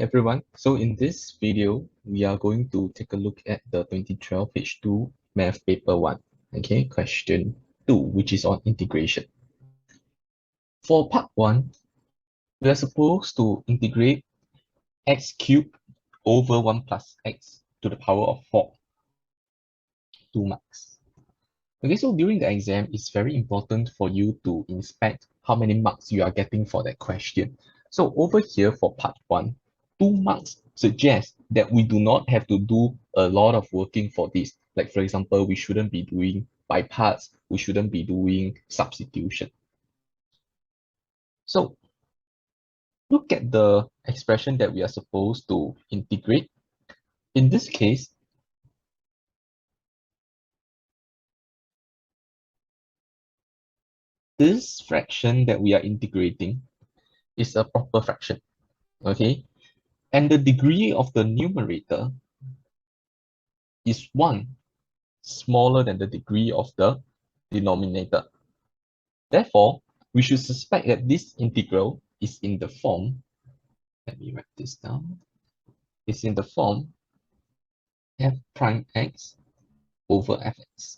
everyone. So in this video, we are going to take a look at the 2012 H2 Math Paper 1. Okay, question 2, which is on integration. For part 1, we are supposed to integrate x cubed over 1 plus x to the power of 4, 2 marks. Okay, so during the exam, it's very important for you to inspect how many marks you are getting for that question. So over here for part 1, 2 marks suggests that we do not have to do a lot of working for this. Like for example, we shouldn't be doing by parts, we shouldn't be doing substitution. So look at the expression that we are supposed to integrate. In this case, this fraction that we are integrating is a proper fraction, okay? And the degree of the numerator is 1 smaller than the degree of the denominator. Therefore, we should suspect that this integral is in the form, let me write this down, is in the form f prime x over fx.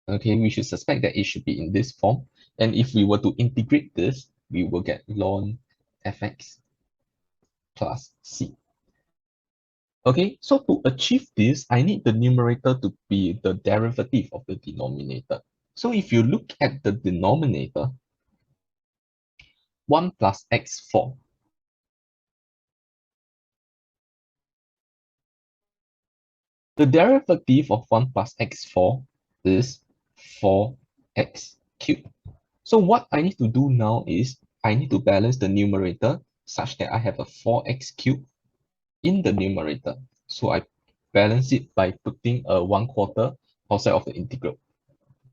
Okay, we should suspect that it should be in this form. And if we were to integrate this, we will get ln fx plus c. Okay, so to achieve this, I need the numerator to be the derivative of the denominator. So if you look at the denominator, 1 plus x4. The derivative of 1 plus x4 is 4x cubed. So what I need to do now is I need to balance the numerator such that I have a 4x cubed in the numerator. So I balance it by putting a 1/4 outside of the integral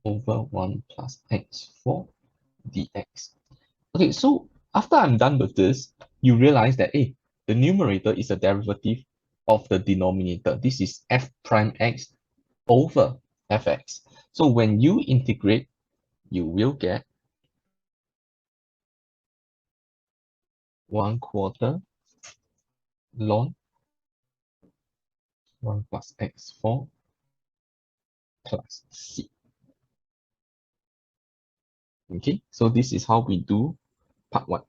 over 1 plus x4 dx. Okay, so after I'm done with this, you realize that, hey, the numerator is a derivative of the denominator. This is f prime x over fx. So when you integrate, you will get 1/4 ln 1 plus x4 plus c. Okay, so this is how we do part 1.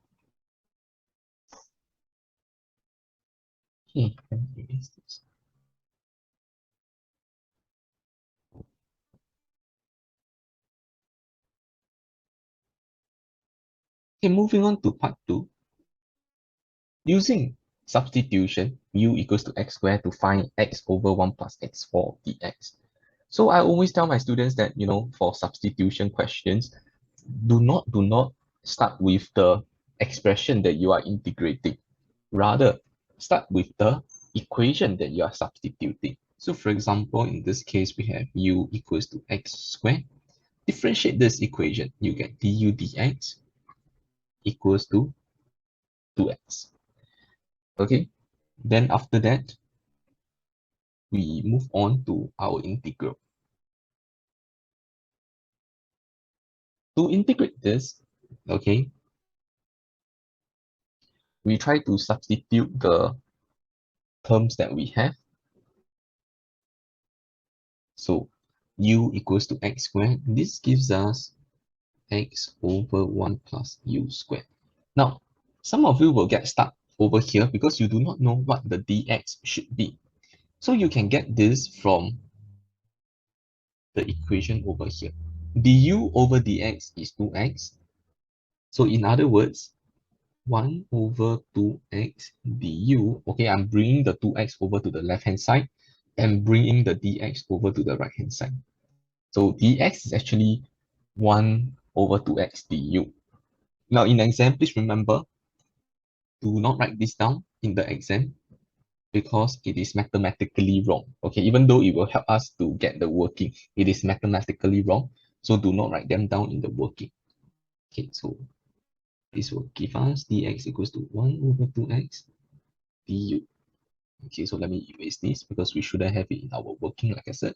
Okay, let me erase this. Okay, moving on to part 2. Using substitution, u equals to x squared to find x over 1 plus x4 dx. So I always tell my students that, for substitution questions, do not start with the expression that you are integrating. Rather, start with the equation that you are substituting. So for example, in this case, we have u equals to x squared. Differentiate this equation, you get du dx equals to 2x. Okay, then after that, we move on to our integral. To integrate this, okay, we try to substitute the terms that we have. So u equals to x squared. This gives us x over 1 plus u squared. Now, some of you will get stuck over here because you do not know what the dx should be. So you can get this from the equation over here. Du over dx is 2x. So in other words, 1 over 2x du. Okay, I'm bringing the 2x over to the left-hand side and bringing the dx over to the right-hand side. So dx is actually 1 over 2x du. Now in the exam, please remember, do not write this down in the exam because it is mathematically wrong. Okay, even though it will help us to get the working, it is mathematically wrong. So do not write them down in the working. Okay, so this will give us dx equals to 1 over 2x du. Okay, so let me erase this because we shouldn't have it in our working, like I said.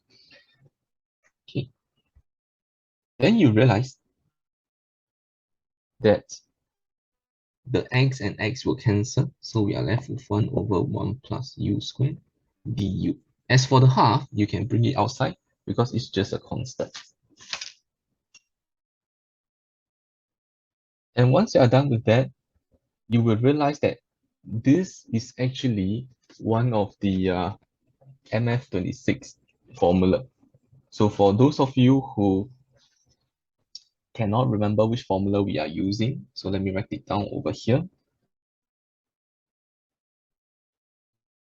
Okay. Then you realize that the x and x will cancel, so we are left with 1 over 1 plus u squared du. As for the half, you can bring it outside because it's just a constant. And once you are done with that, you will realize that this is actually one of the MF26 formula. So for those of you who cannot remember which formula we are using, so let me write it down over here.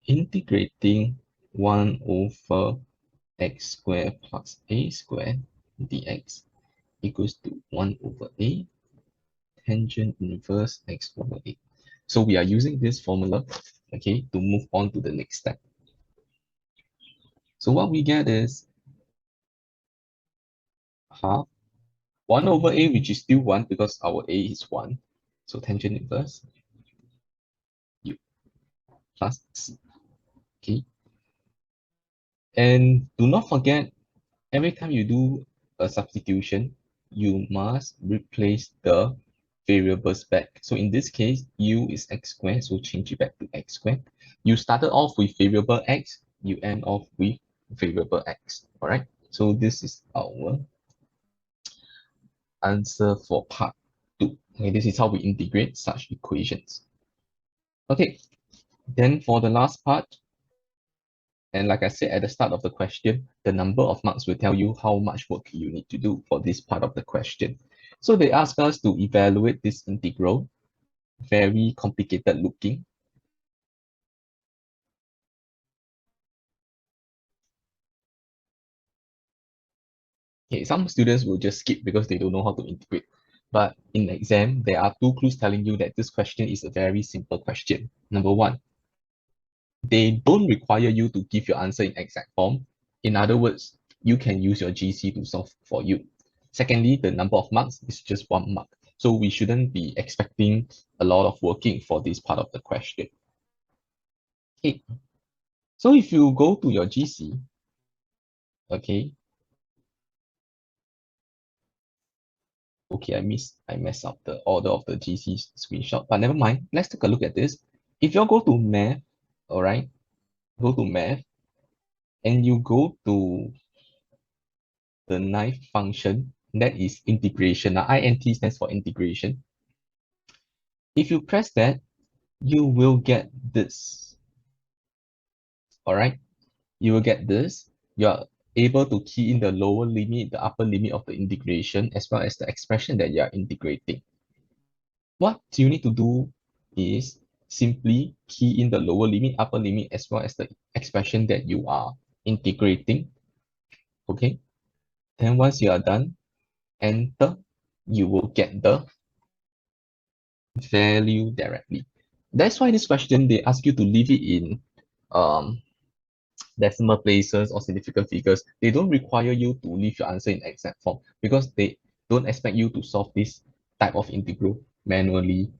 Integrating 1 over x squared plus a squared dx equals to 1 over a tangent inverse x over a. So we are using this formula, okay, to move on to the next step. So what we get is half 1 over a, which is still 1 because our a is 1. So tangent inverse u plus c. Okay. And do not forget, every time you do a substitution, you must replace the variables back. So in this case, u is x squared, so change it back to x squared. You started off with variable x, you end off with variable x. All right. So this is our answer for part 2. Okay, this is how we integrate such equations. Okay, then for the last part, and like I said at the start of the question, the number of marks will tell you how much work you need to do for this part of the question. So they ask us to evaluate this integral, very complicated looking. Okay, some students will just skip because they don't know how to integrate. But in the exam, there are 2 clues telling you that this question is a very simple question. Number 1, they don't require you to give your answer in exact form. In other words, you can use your GC to solve for you. Secondly, the number of marks is just 1 mark. So we shouldn't be expecting a lot of working for this part of the question. Okay. So if you go to your GC, okay. Okay, I messed up the order of the GC screenshot, but never mind. Let's take a look at this. If you go to math, all right, go to math, and you go to the ninth function, that is integration. Now, INT stands for integration. If you press that, you will get this. All right, you will get this. You're able to key in the lower limit, the upper limit of the integration, as well as the expression that you are integrating. What you need to do is simply key in the lower limit, upper limit, as well as the expression that you are integrating. Okay. Then once you are done, enter, you will get the value directly. That's why this question, they ask you to leave it in um, decimal places or significant figures. They don't require you to leave your answer in exact form because they don't expect you to solve this type of integral manually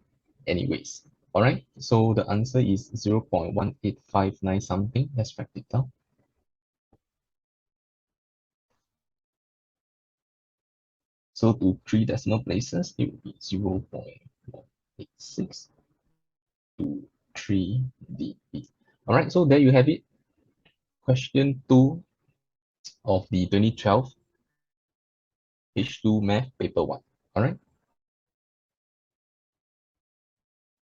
anyways. All right, so the answer is 0.1859 something. Let's write it down. So to 3 decimal places, it will be 0.186 to 3 dB. All right, so there you have it. Question 2 of the 2012 H2 Math Paper 1. All right.